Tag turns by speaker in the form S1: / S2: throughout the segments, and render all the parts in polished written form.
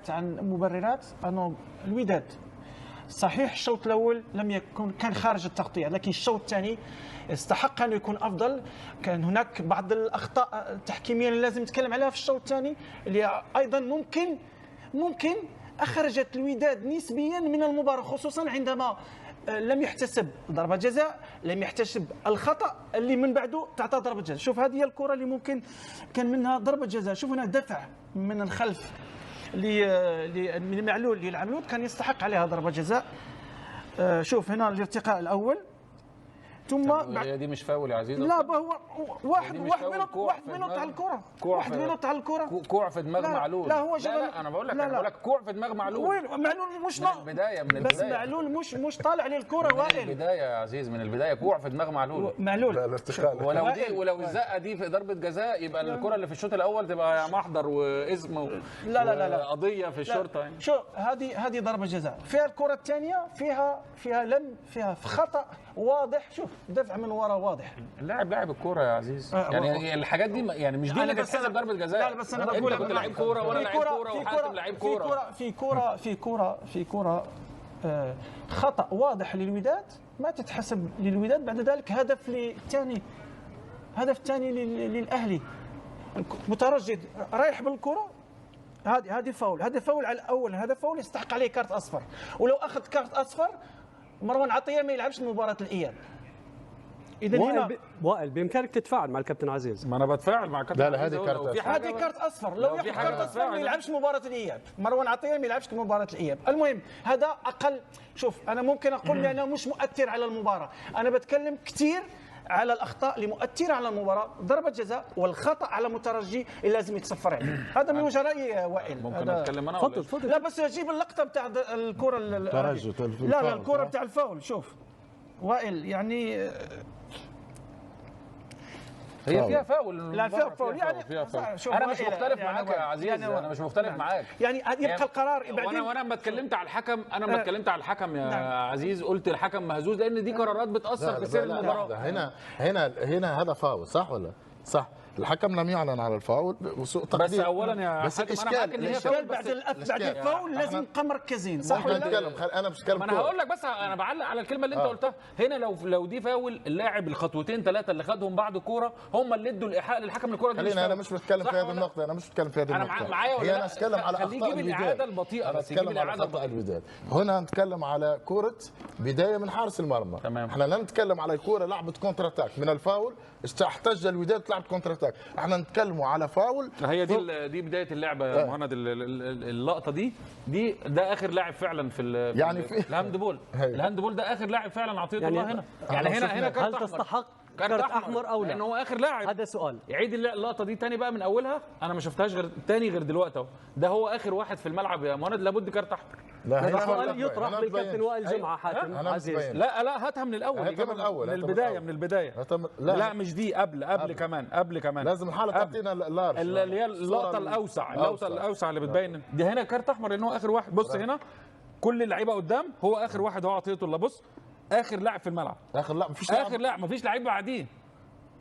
S1: تكلمت عن مبررات انه الوداد صحيح الشوط الاول لم يكن كان خارج التغطيه، لكن الشوط الثاني استحق ان يكون افضل. كان هناك بعض الاخطاء التحكيميه اللي لازم نتكلم عليها في الشوط الثاني، اللي ايضا ممكن اخرجت الوداد نسبيا من المباراه، خصوصا عندما لم يحتسب ضربه جزاء، لم يحتسب الخطا اللي من بعده تعطى ضربه جزاء. شوف هذه هي الكره اللي ممكن كان منها ضربه جزاء. شوف هنا دفع من الخلف لمعلول للعملود كان يستحق عليها ضربه جزاء. شوف هنا الارتقاء الاول ثم
S2: هي دي مش فاول يا عزيز؟
S1: لا هو واحد بينط على الكره، واحد بينط على الكره،
S2: كوع في دماغ معلول.
S1: لا هو
S2: لا انا بقول لك كوع في دماغ معلول.
S1: وين معلول مش
S2: من البدايه
S1: بس معلول مش طالع للكره وائل.
S2: من البدايه يا عزيز، من البدايه كوع في دماغ معلول. ولو دي في ضربه جزاء يبقى الكره اللي في الشوط الاول تبقى محضر واسم
S1: لا
S2: قضيه في الشرطه يعني.
S1: شوف هذه ضربه جزاء. فيها الكره الثانيه فيها خطا واضح. شوف دفع من وراء واضح.
S2: اللاعب لاعب الكوره يا عزيز. يعني الحاجات دي يعني مش دي اللي تتحسب ضربه جزاء.
S1: لا بس انا بقول
S2: انت كنت لعيب كوره وانا لعيب كوره وحاتم لعيب كوره.
S1: في كوره خطا واضح للوداد ما تتحسب للوداد. بعد ذلك هدف الثاني للاهلي. مترجد رايح بالكره، هذه فاول. هذا فاول على الاول، هذا فاول يستحق عليه كارت اصفر. ولو اخذ كارت اصفر مروان عطيه ما يلعبش مباراه الاياب.
S3: اذا هنا وائل بامكانك تتفاعل مع الكابتن عزيز.
S2: ما انا بتفاعل مع الكابتن.
S4: لا هذه
S1: كارت اصفر. لو ياخذ كارت اصفر ما يلعبش مباراه الاياب. مروان عطيه ما يلعبش مباراه الاياب. المهم هذا اقل. شوف انا ممكن اقول بانه مش مؤثر على المباراه، انا بتكلم كثير على الاخطاء اللي مؤثره على المباراه. ضربه جزاء والخطا على مترجي اللي لازم يتصفر عليه. هذا من وجه رايي وائل.
S2: ممكن اتكلم انا؟
S3: تفضل.
S1: لا بس اجيب اللقطه بتاع الكره لا الكره بتاع الفاول. شوف وائل يعني
S2: هي فيها فاول.
S1: لا فيها فاول يعني
S2: انا مش مختلف معاك يا عزيز. انا مش مختلف معاك
S1: يعني يبقى القرار بعدين.
S2: وانا لما اتكلمت على الحكم يا عزيز قلت الحكم مهزوز لان دي قرارات بتاثر في سير المباراه.
S4: هنا هذا فاول صح ولا صح؟ الحكم لم يعلن على الفاول وسوء تقدير.
S2: بس اولا يا
S4: بس
S2: حاتم انا معاك ان هي فاول.
S1: بعد الفاول لازم نبقى مركزين صح ولا
S4: لا؟ انا مش بتكلم.
S2: انا هقول لك بس انا بعلق على الكلمه اللي انت قلتها. هنا لو دي فاول اللاعب الخطوتين ثلاثه اللي خدهم بعد الكوره هم اللي ادوا الايحاء للحكم الكوره دي.
S4: انا مش بتكلم في هذه النقطه. انا
S2: معايا ولا
S4: انا اتكلم على
S2: اخطاء الاعاده البطيئه.
S4: بس يجيب الاعاده الوداد. هنا نتكلم على كره بدايه من حارس المرمى. احنا لا نتكلم على الكوره لعبه كونتر اتاك من الفاول احتج الوداد لعبه كونتر اتاك. احنا نتكلموا على فاول.
S2: هي دي بدايه اللعبه يا مهند. اللقطه دي ده اخر لاعب فعلا في
S4: يعني
S2: الهاند بول ده اخر لاعب فعلا عطيته الله هنا. يعني هنا كارت
S3: هل تستحق كارت احمر او لا؟
S2: لانه هو اخر لاعب.
S3: هذا سؤال.
S2: يعيد اللقطه دي تاني بقى من اولها. انا ما شفتهاش غير دلوقتي اهو. ده هو اخر واحد في الملعب يا مهند، لابد كارت احمر.
S3: هذا سؤال يطرح للكابتن وائل جمعه حاتم عزيز.
S2: لا هاتها من الاول. من البدايه. لا مش دي قبل كمان
S4: لازم الحاله تعطينا
S2: اللي هي اللقطه الاوسع اللي بتبين دي. هنا كارت احمر لان هو اخر واحد. بص هنا كل اللعيبه قدام، هو اخر واحد هو عطيته الله. بص اخر لاعب في الملعب. مفيش لعيب بعديه.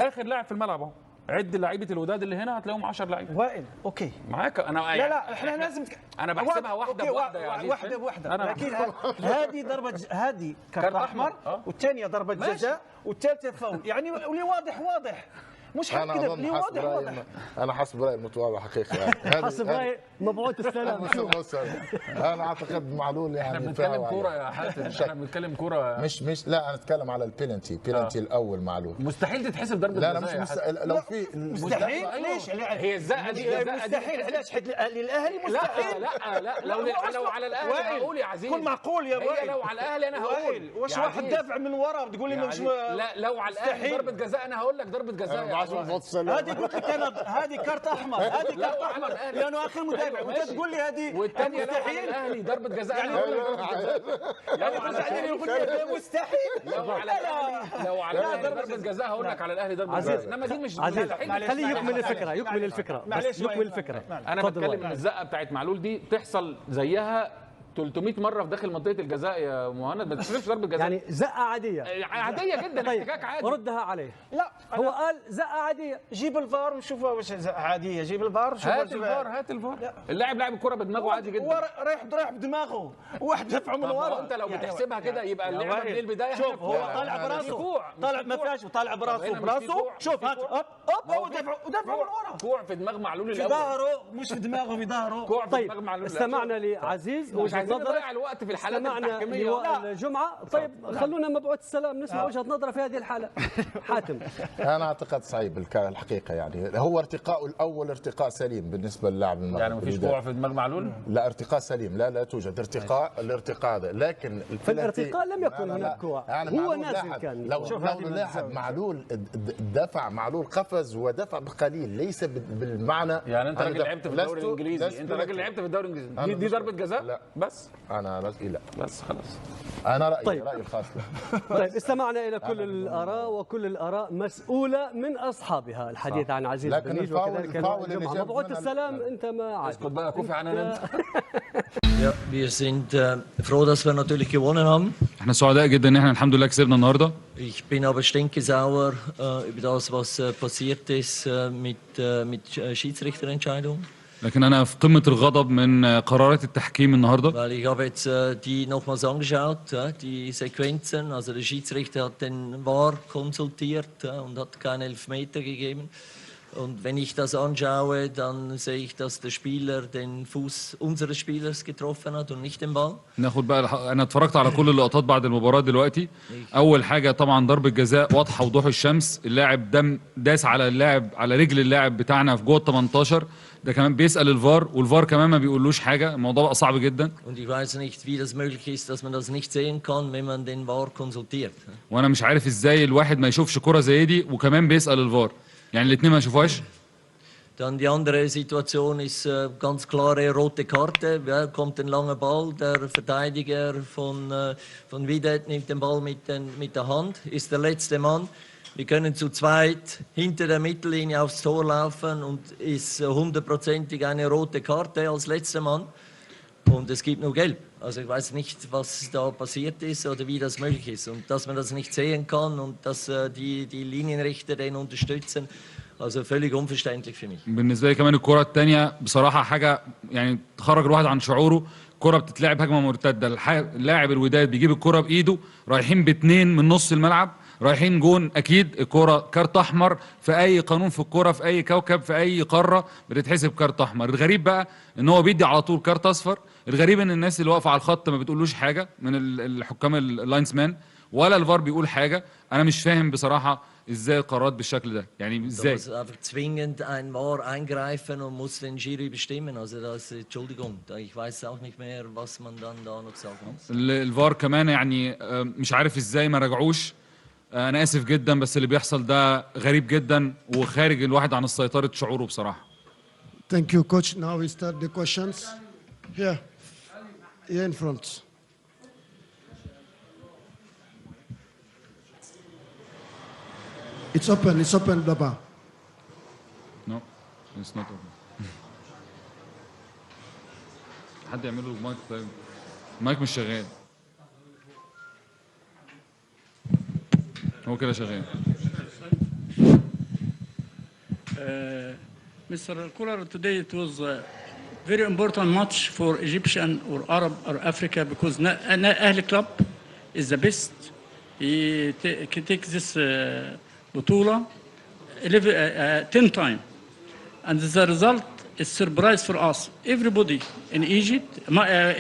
S2: اخر لاعب في الملعب اهو. عد لعيبه الوداد اللي هنا هتلاقيهم 10 لعيبه.
S1: وائل اوكي
S2: معاك انا.
S1: لا احنا لازم
S2: انا بحسبها واحده بواحده يا عزيز.
S1: واحده لكن هذه ضربه هذه كارت احمر والثانيه ضربه جزاء والثالثه فاول. يعني اللي واضح مش كده اللي واضح.
S4: انا حسب رايي المتواضع حقيقي.
S3: حسب رايي مبعوث السلام.
S4: انا اعتقد معلول يعني.
S2: احنا بنتكلم كوره يا حاتم. احنا بنتكلم كوره
S4: مش لا انا اتكلم على البينالتي الاول معلول.
S2: مستحيل تتحسب ضربه جزاء.
S4: لا مش لو في
S1: مستحيل. ليش
S2: هي الزقه دي
S1: مستحيل؟ علاش؟ للاهلي مستحيل.
S2: لا لو على الاهلي هقول يا عزيز.
S1: كن معقول يا وائل.
S2: لو على الاهلي انا هقول
S1: واش واحد دافع من ورا بتقول لي مش.
S2: لا لو على الاهلي ضربه جزاء انا هقول لك ضربه جزاء.
S1: هذه قلت لك انا هذه كارت احمر. هذه كارت احمر لانه اخر متابع. وانت تقول لي هذه
S2: والثانيه لو على الاهلي ضربه جزاء انا هقول لك
S1: مستحيل.
S2: لو على الاهلي ضربه جزاء هقول لك على الاهلي ضربه جزاء. انما دي مش
S3: مستحيل. خليه يكمل الفكره.
S1: معلش
S3: يكمل الفكره.
S2: انا بتكلم ان الزقه بتاعت معلول دي تحصل زيها 300 مره في داخل منطقه الجزاء يا مهند، ما تحسبش ضربه جزاء
S3: يعني زقه عاديه
S2: عاديه جدا.
S3: طيب
S2: احتكاك عادي.
S3: ردها عليه.
S1: لا
S3: هو قال زقه عاديه.
S1: جيب الفار وشوفها واش عاديه. جيب الفار وشوف
S2: هات الفار هات الفار. اللاعب لاعب الكره بدماغه عادي جدا.
S1: هو رايح بدماغه، واحد دفعه من ورا.
S2: انت لو بتحسبها كده يبقى اللعبه من البدايه.
S1: شوف هو طالع براسه، طالع ما فيهاش، طالع براسه. شوف هات هو دفعه من ورا.
S2: كوع في دماغ معلول
S1: في ظهره، مش في دماغه، في ظهره.
S2: كوع في دماغ
S3: طيب
S2: معلول.
S3: استمعنا لعزيز
S2: مش عايزين نضيع الوقت في الحالات التحكيميه.
S3: لواء الجمعه. طيب خلونا مبعوث السلام نسمع وجهه نظره في هذه الحاله. حاتم.
S4: انا اعتقد صعيب الحقيقه، يعني هو ارتقاء الاول ارتقاء سليم بالنسبه للاعب المغربي.
S2: يعني مفيش كوع في دماغ معلول؟
S4: لا ارتقاء سليم، لا توجد ارتقاء. الارتقاء هذا لكن
S3: في الارتقاء لم يكن هناك كوع، هو نازل كان.
S4: لو لاحظ معلول دفع، معلول قفز ودفع بقليل، ليس بالمعنى.
S2: يعني انت راجل لعبت في الدوري الانجليزي، انت راجل لعبت في الدوري الانجليزي، دي ضربه جزاء؟
S4: لا
S2: بس
S4: انا رأيي لا،
S2: بس خلاص.
S4: انا رايي
S3: طيب.
S4: رايي الخاص.
S3: طيب استمعنا الى كل الاراء، وكل الاراء مسؤوله من اصحابها. الحديث عن عزيز بنيج وكذلك الجمعه. مبعوث السلام انت ما عاد.
S2: اسكت بقى كوفي عننا انت.
S5: Ja, wir sind froh, dass wir natürlich gewonnen haben.
S6: احنا سعداء جدا ان احنا الحمد لله كسبنا النهارده.
S5: Ich bin aber stinkesauer über das, was passiert ist mit Schiedsrichterentscheidungen.
S6: لكن انا في قمه الغضب من قرارات التحكيم النهارده.
S5: Weil ich habe jetzt die nochmals angeschaut, die Sequenzen. Also der Schiedsrichter hat den VAR konsultiert und hat keinen Elfmeter gegeben. Und wenn ich das anschaue, dann sehe ich, dass der Spieler den Fuß unseres Spielers getroffen hat und nicht den Ball.
S6: ناخد بقى، انا اتفرجت على كل اللقطات بعد المباراه دلوقتي. اول حاجه طبعا ضربه جزاء واضحه وضوح الشمس، اللاعب داس على اللاعب، على رجل اللاعب بتاعنا في جوه ال 18. ده كمان بيسال الفار، والفار كمان ما بيقولوش حاجه. الموضوع بقى صعب جدا.
S5: Und ich weiß nicht, wie das möglich ist, dass man das nicht sehen kann, wenn man den VAR konsultiert.
S6: وانا مش عارف ازاي الواحد ما يشوفش كره زي دي وكمان بيسال الفار، يعني الاثنين ما يشوفوهاش.
S5: Dann die andere Situation ist ganz klare rote Karte. Ja, kommt ein langer Ball, der Verteidiger von Widet nimmt den Ball mit der Hand, ist der letzte Mann. Wir können zu zweit hinter der Mittellinie aufs Tor laufen und ist hundertprozentig eine rote Karte als letzter Mann. Und es gibt nur Gelb. Also ich weiß nicht, was da passiert ist oder wie das möglich ist. Und dass man das nicht sehen kann und dass die Linienrichter den unterstützen. Also völlig unverständlich für mich.
S6: بالنسبه لي كمان الكره الثانيه بصراحه حاجه يعني تخرج الواحد عن شعوره. كره بتتلعب هجمه مرتده، اللاعب الوداد بيجيب الكره بايده، رايحين باثنين من نص الملعب، رايحين جون. اكيد الكره كارت احمر في اي قانون في الكره في اي كوكب في اي قاره بتتحسب كارت احمر. الغريب بقى ان هو بيدي على طول كارت اصفر. الغريب ان الناس اللي واقفه على الخط ما بتقولوش حاجه من الحكام اللاينسمان ولا الفار بيقول حاجه. انا مش فاهم بصراحه ازاي القرارات بالشكل ده، يعني ازاي؟
S5: Da muss einfach zwingend ein VAR eingreifen und muss den Schiri bestimmen. Also das, Entschuldigung, ich weiß auch nicht mehr, was man dann da noch sagen muss.
S6: الفار كمان يعني مش عارف ازاي ما راجعوش. انا اسف جدا، بس اللي بيحصل ده غريب جدا وخارج الواحد عن سيطرة شعوره بصراحة.
S7: Thank you, coach. Now we start the questions. Here in front. It's open, Baba.
S6: No, it's not open. حد يعمل له مايك طيب. المايك مش شغال. هو كده شغال.
S8: Mr. Kular, today it was a very important match for Egyptian or Arab or Africa because Ahli Club is the best. He takes this بطولة 10 times. And the result is surprise for us. Everybody in Egypt,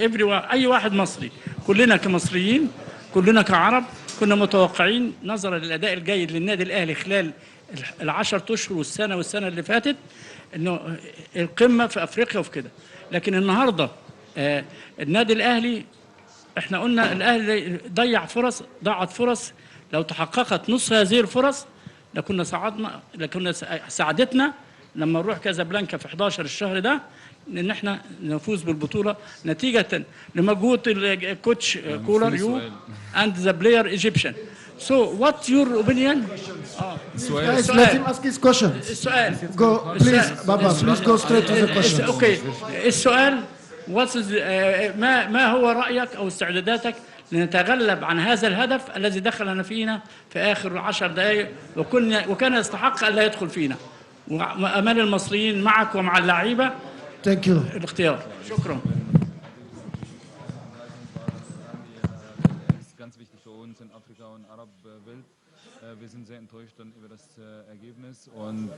S8: everyone, أي واحد مصري، كلنا كمصريين، كلنا كعرب، كنا متوقعين نظرا للأداء الجيد للنادي الأهلي خلال ال10 أشهر والسنة اللي فاتت إنه القمة في أفريقيا وفي كده. لكن النهاردة النادي الأهلي إحنا قلنا الأهلي ضاعت فرص لو تحققت نص هذه الفرص لكنا ساعدتنا لما نروح كازابلانكا في 11 الشهر ده ان احنا نفوز بالبطوله نتيجه لمجهود الكوتش كولر يو and the player Egyptian. So what's your opinion?
S7: Guys, let him ask his question.
S8: السؤال.
S7: Go, please, Baba, please go straight to the question.
S8: Okay. السؤال ما هو رأيك أو استعداداتك لنتغلب عن هذا الهدف الذي دخلنا فينا في آخر 10 دقائق وكان يستحق أن لا يدخل فينا، وأمال المصريين معك ومع اللعيبة الاختيار. شكرا.
S6: Wir sind sehr enttäuscht dann über das Ergebnis und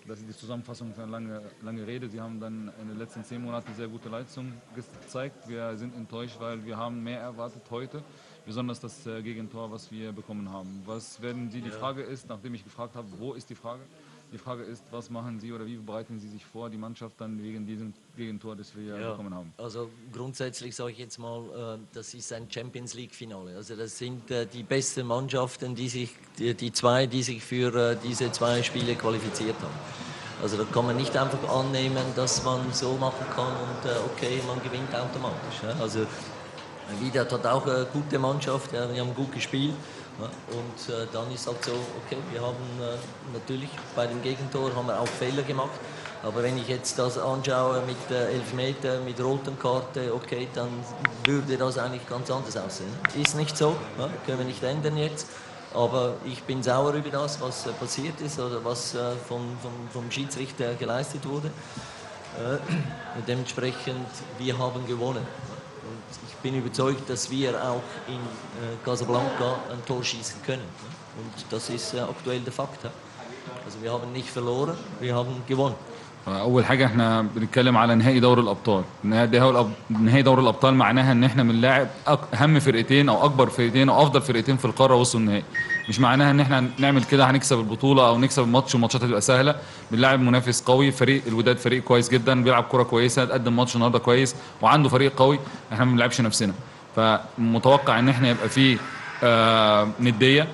S6: das ist die Zusammenfassung für eine lange Rede. Sie haben dann in den letzten 10 Monaten sehr gute Leistung gezeigt. Wir sind enttäuscht, weil wir haben mehr erwartet heute, besonders das Gegentor, was wir bekommen haben. Was werden Sie, die Frage ist, nachdem ich gefragt habe, wo ist die Frage? Die Frage ist, was machen Sie oder wie bereiten Sie sich vor, die Mannschaft dann wegen diesem Gegentor, das wir bekommen haben?
S5: Also grundsätzlich sage ich jetzt mal, das ist ein Champions League Finale. Also das sind die besten Mannschaften, die sich für diese 2 Spiele qualifiziert haben. Also da kann man nicht einfach annehmen, dass man so machen kann und okay, man gewinnt automatisch. Also Wydad hat auch eine gute Mannschaft, die haben gut gespielt. Und dann ist halt so, okay, wir haben natürlich bei dem Gegentor haben wir auch Fehler gemacht, aber wenn ich jetzt das anschaue mit Elfmeter, mit roten Karte, okay, dann würde das eigentlich ganz anders aussehen. Ist nicht so, können wir nicht ändern jetzt, aber ich bin sauer über das, was passiert ist oder was vom Schiedsrichter geleistet wurde. Dementsprechend, wir haben gewonnen. Und ich bin überzeugt, dass wir auch in Casablanca ein Tor schießen können. Und das ist aktuell der Fakt. Also wir haben nicht verloren, wir haben gewonnen.
S6: اول حاجه احنا بنتكلم على نهائي دوري الابطال. نهائي دوري الابطال معناها ان احنا بنلاعب اهم فرقتين او اكبر فرقتين او افضل فرقتين في القاره وصلوا النهائي. مش معناها ان احنا نعمل كده هنكسب البطوله او نكسب الماتش والماتشات هتبقى سهله. بنلاعب منافس قوي، فريق الوداد فريق كويس جدا، بيلعب كره كويسه، قدم ماتش النهارده كويس وعنده فريق قوي. احنا ما بنلعبش نفسنا، فمتوقع ان احنا يبقى فيه نديه.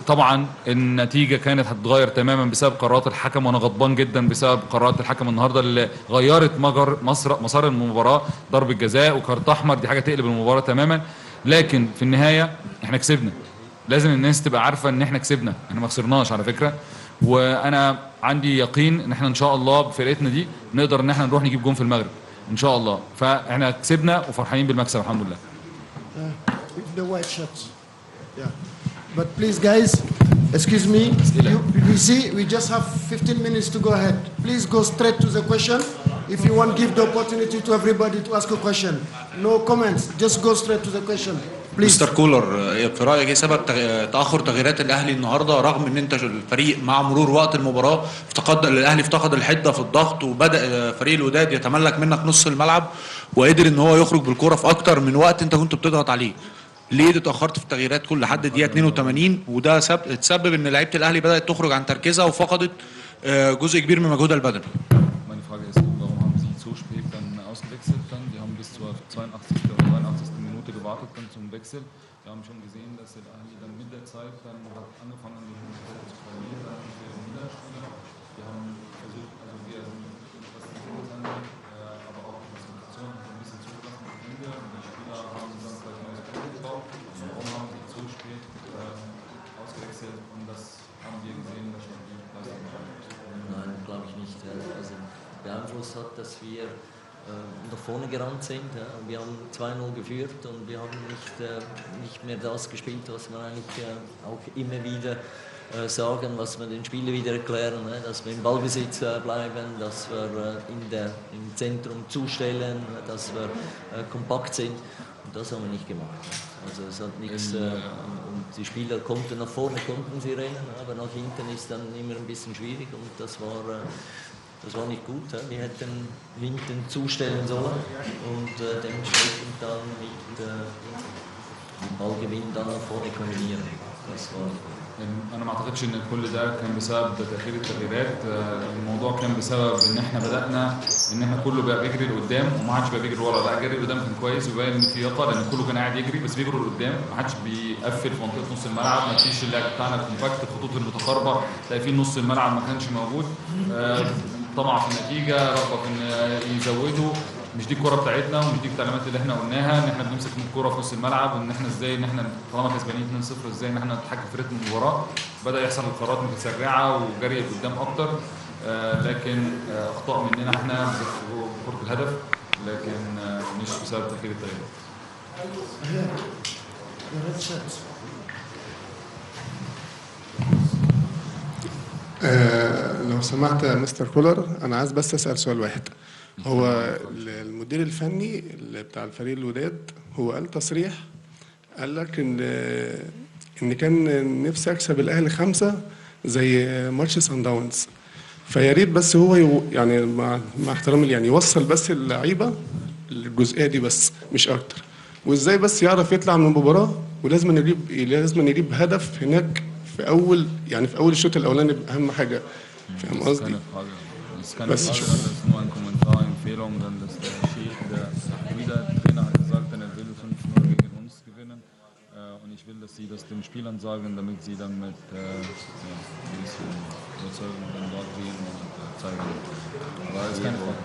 S6: طبعا النتيجه كانت هتتغير تماما بسبب قرارات الحكم، وانا غضبان جدا بسبب قرارات الحكم النهارده اللي غيرت مسار المباراه، ضربه جزاء وكارت احمر، دي حاجه تقلب المباراه تماما. لكن في النهايه احنا كسبنا، لازم الناس تبقى عارفه ان احنا كسبنا، احنا ما خسرناش على فكره. وانا عندي يقين ان احنا ان شاء الله بفرقتنا دي نقدر ان احنا نروح نجيب جون في المغرب ان شاء الله. فاحنا كسبنا وفرحانين بالمكسب الحمد لله.
S7: The white shirts. Yeah. But please, guys, excuse me. We see we just have 15 minutes to go ahead. Please go straight to the question. If you want, give the opportunity to everybody to ask a question. No comments. Just go straight to the question.
S9: مستر كولر، في رايك ايه سبب تاخر تغييرات الاهلي النهارده رغم ان انت الفريق مع مرور وقت المباراه الاهلي افتقد الحده في الضغط وبدا فريق الوداد يتملك منك نص الملعب وقدر ان هو يخرج بالكره في اكتر من وقت انت كنت بتضغط عليه؟ ليه اتاخرت في التغييرات كل لحد دقيقه 82 وده تسبب ان لعيبه الاهلي بدات تخرج عن تركيزها وفقدت جزء كبير من مجهودها البدني؟
S6: Meine Frage ist, warum haben Sie zu spät dann ausgewechselt? Die haben bis zur 82. oder 83. Minute gewartet dann zum Wechsel. Wir haben schon gesehen, dass der Ahli dann mit der Zeit dann hat angefangen, die Stelle zu verlieren. Dann haben wir Niederspieler. Wir haben versucht, also wir sind, was die Tools angeht, aber auch die Konzentration ein bisschen zugelassen am Ende. Die Spieler haben dann vielleicht neues Spiel gebaut. Warum haben sie zu spät ausgewechselt? Und das haben wir gesehen, dass wir die Leistung haben.
S5: Nein, glaube ich nicht. Also beeinflusst hat, dass wir nach vorne gerannt sind. Wir haben 2-0 geführt und wir haben nicht mehr das gespielt, was wir eigentlich auch immer wieder sagen, was wir den Spielern wieder erklären, dass wir im Ballbesitz bleiben, dass wir im Zentrum zustellen, dass wir kompakt sind. Und das haben wir nicht gemacht. Also es hat nichts, und die Spieler konnten nach vorne, konnten sie rennen, aber nach hinten ist dann immer ein bisschen schwierig und das war nicht gut. Wir hätten hinten zustellen sollen und dementsprechend dann mit dem Ballgewinn dann nach vorne kombinieren. Das war
S6: انا ما اعتقدش ان كل ده كان بسبب تاخير التغييرات. الموضوع كان بسبب ان احنا بدانا ان احنا كله بقى بيجري لقدام وما حدش بقى بيجري ورا. لا، جري قدام كان كويس وباين ان في لياقه لان كله كان قاعد يجري بس بيجروا لقدام، ما حدش بيقفل في منطقه نص الملعب، ما فيش اللعب بتاعنا كومباكت، الخطوط المتقاربه تلاقي في نص الملعب ما كانش موجود. طمع في النتيجه، رغبه في ان يزودوا. مش دي الكوره بتاعتنا ومش دي التعليمات اللي احنا قلناها ان احنا بنمسك من الكوره في نص الملعب وان احنا ازاي ان احنا طالما كسبانين 2-0 ازاي ان احنا نتحكم في رتم المباراه. بدا يحصل قرارات متسرعه وجري قدام اكتر، لكن اخطاء مننا احنا في كره الهدف لكن مش بسبب تأخير التغييرات.
S10: لو سمحت يا مستر كولر، انا عايز بس اسال سؤال واحد. هو المدير الفني اللي بتاع الفريق الوداد هو قال تصريح، قال لك ان كان نفسي اكسب الاهلي 5 زي ماتش سان داونز. فيا ريت بس هو يعني مع احترامي يعني يوصل بس اللعيبه الجزئيه دي بس مش اكتر، وازاي بس يعرف يطلع من المباراه، ولازم يجيب هدف هناك في اول الشوط الاولاني اهم حاجه. فاهم قصدي؟ بس
S6: nur ein Kommentar, Empfehlung, dann dass der Trainer hat gesagt, er will 5-0 gegen uns gewinnen. Und ich will, dass sie das den Spielern sagen, damit sie dann mit ein bisschen Überzeugung dann dort gehen und zeigen. Aber es ist keine Frage.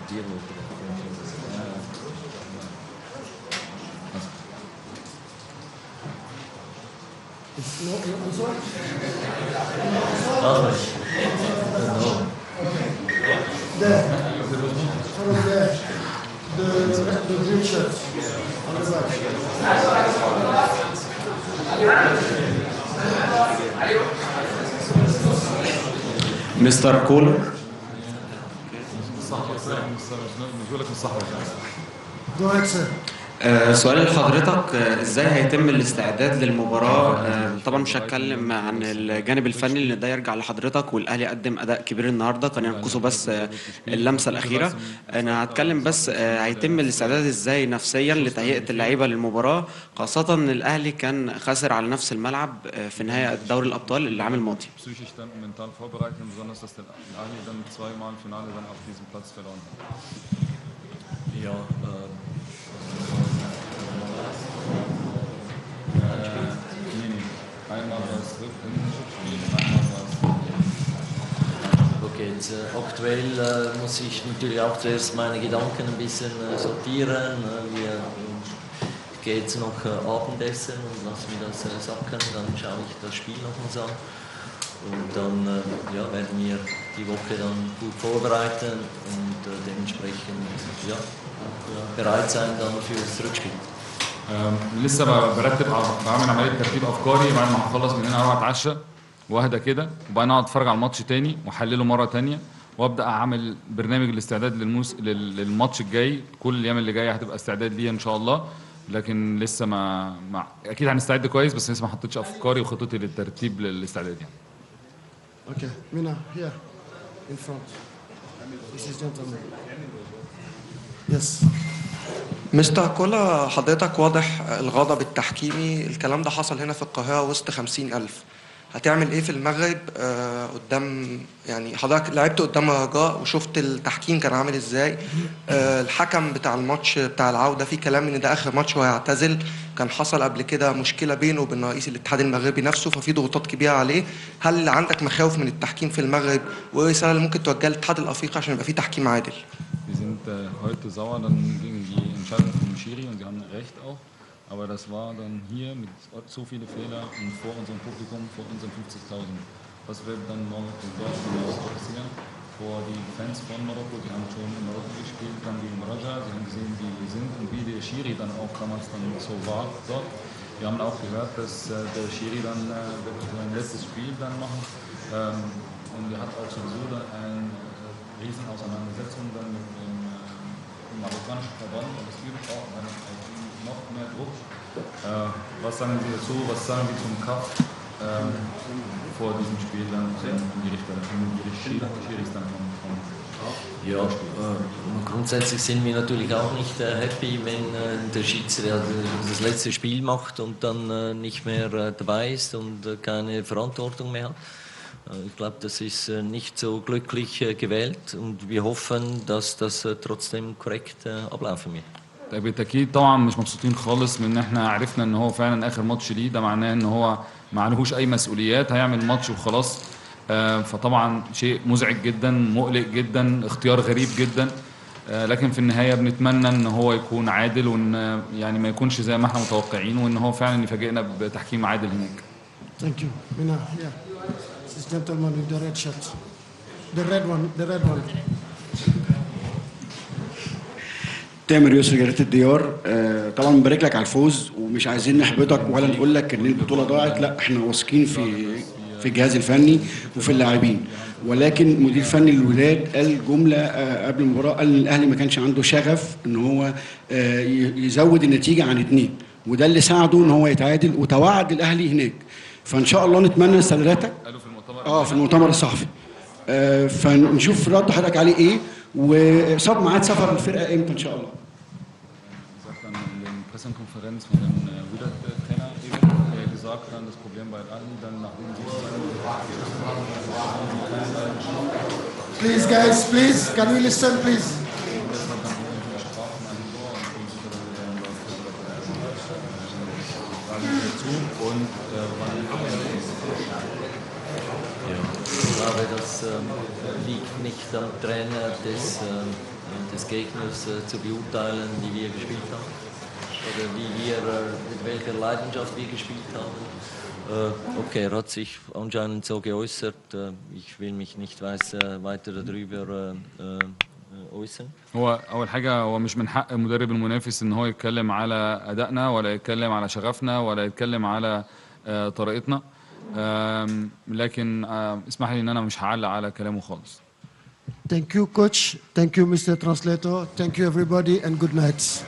S7: The green shirt on the back.
S11: Mr. Kohler.
S7: Go ahead, sir.
S11: سؤال لحضرتك، ازاي هيتم الاستعداد للمباراه؟ طبعا مش هتكلم عن الجانب الفني لان ده يرجع لحضرتك، والاهلي قدم اداء كبير النهارده، كان ينقصه بس اللمسه الاخيره. انا هتكلم بس هيتم الاستعداد ازاي نفسيا لتهيئه اللعيبه للمباراه، خاصه ان الاهلي كان خاسر على نفس الملعب في نهايه دوري الابطال العام الماضي.
S5: Okay, jetzt, aktuell muss ich natürlich auch zuerst meine Gedanken ein bisschen sortieren. Ich gehe jetzt noch Abendessen und lasse mir das sacken, dann schaue ich das Spiel noch uns an. Und dann werden wir die Woche dann gut vorbereiten und dementsprechend bereit sein dann für das Rückspiel.
S6: لسه بعمل عمليه ترتيب افكاري بعد ما هخلص من هنا، اروح اتعشى واهدى كده، وبعدين اقعد اتفرج على الماتش تاني واحلله مره تانيه، وابدا اعمل برنامج الاستعداد للماتش الجاي. كل الايام اللي جايه هتبقى استعداد ليه ان شاء الله، لكن لسه ما اكيد هنستعد كويس، بس لسه ما حطيتش افكاري وخطتي للترتيب للاستعداد يعني.
S7: Okay, Mina, here in front. This is gentleman. Yes.
S12: مستر كولا، حضرتك واضح الغضب التحكيمي، الكلام ده حصل هنا في القاهرة وسط 50,000. هتعمل ايه في المغرب قدام، يعني حضرتك لعبت قدام الرجاء وشفت التحكيم كان عامل ازاي؟ الحكم بتاع الماتش بتاع العودة في كلام ان ده اخر ماتش وهيعتزل، كان حصل قبل كده مشكلة بينه وبين رئيس الاتحاد المغربي نفسه، ففي ضغوطات كبيرة عليه. هل عندك مخاوف من التحكيم في المغرب، وايه الرسالة اللي ممكن توجهها للاتحاد الافريقي عشان يبقى في تحكيم عادل؟
S6: Wir sind heute sauer dann gegen die Entscheidung vom Schiri und Sie haben recht auch. Aber das war dann hier mit so viele Fehler und vor unserem Publikum, vor unseren 50.000. Was wird dann morgen in Deutschland passieren? Vor die Fans von Marokko, die haben schon in Marokko gespielt, dann gegen Raja, sie haben gesehen, wie wir sind und wie der Schiri dann auch damals dann so war dort. Wir haben auch gehört, dass der Schiri dann sein letztes Spiel dann machen und er hat auch sowieso dann eine Riesenauseinandersetzung dann mit dem marokkanischen Verband und es gibt auch noch mehr Druck. Was sagen Sie dazu? Was sagen Sie zum Cup vor diesem Spiel dann die Schiris dann vom
S5: Ja, grundsätzlich sind wir natürlich auch nicht happy, wenn der Schiedsrichter das letzte Spiel macht und dann nicht mehr dabei ist und keine Verantwortung mehr hat. Ich glaube, das ist nicht so glücklich gewählt und wir hoffen, dass das trotzdem korrekt ablaufen wird.
S6: بالتاكيد طبعا مش مبسوطين خالص من ان احنا عرفنا ان هو فعلا اخر ماتش ليه، ده معناه ان هو ما عليهوش اي مسؤوليات، هيعمل ماتش وخلاص. فطبعا شيء مزعج جدا، مقلق جدا، اختيار غريب جدا، لكن في النهايه بنتمنى ان هو يكون عادل، وان يعني ما يكونش زي ما احنا متوقعين، وان هو فعلا يفاجئنا بتحكيم عادل هناك.
S7: Thank you. Mina, yeah. This gentleman with the red shirt. The red one.
S13: تامر يسري جريدة الديار. طبعا بنبارك لك على الفوز ومش عايزين نحبطك ولا نقول لك ان البطوله ضاعت، لا احنا واثقين في الجهاز الفني وفي اللاعبين، ولكن مدير فني الوداد قال جمله قبل المباراه، قال ان الاهلي ما كانش عنده شغف ان هو يزود النتيجه عن 2، وده اللي ساعده ان هو يتعادل وتوعد الاهلي هناك. فان شاء الله نتمنى استعداداتك
S6: قالوا في المؤتمر
S13: في المؤتمر الصحفي، فنشوف رد حضرتك عليه ايه، وصاب ميعاد سفر الفرقه امتى ان شاء الله.
S6: Pressekonferenz von dem Wieler-Trainer eben gesagt dann das Problem bei allen, dann nachdem sie
S7: Please guys, please, can we listen please?
S5: Und ich glaube, das liegt nicht am Trainer des Gegners zu beurteilen, wie wir gespielt haben. Oder mit welcher Leidenschaft wir gespielt haben. Okay, er hat sich anscheinend so geäußert. Ich will mich nicht weiter darüber äußern.
S6: هو اول حاجه هو مش من حق المدرب المنافس ان هو يتكلم على ادائنا ولا يتكلم على شغفنا ولا يتكلم على طريقتنا، لكن اسمح لي ان انا مش هعلق على كلامه خالص.
S7: Thank you coach, thank you Mr. Translator, thank you everybody and good night.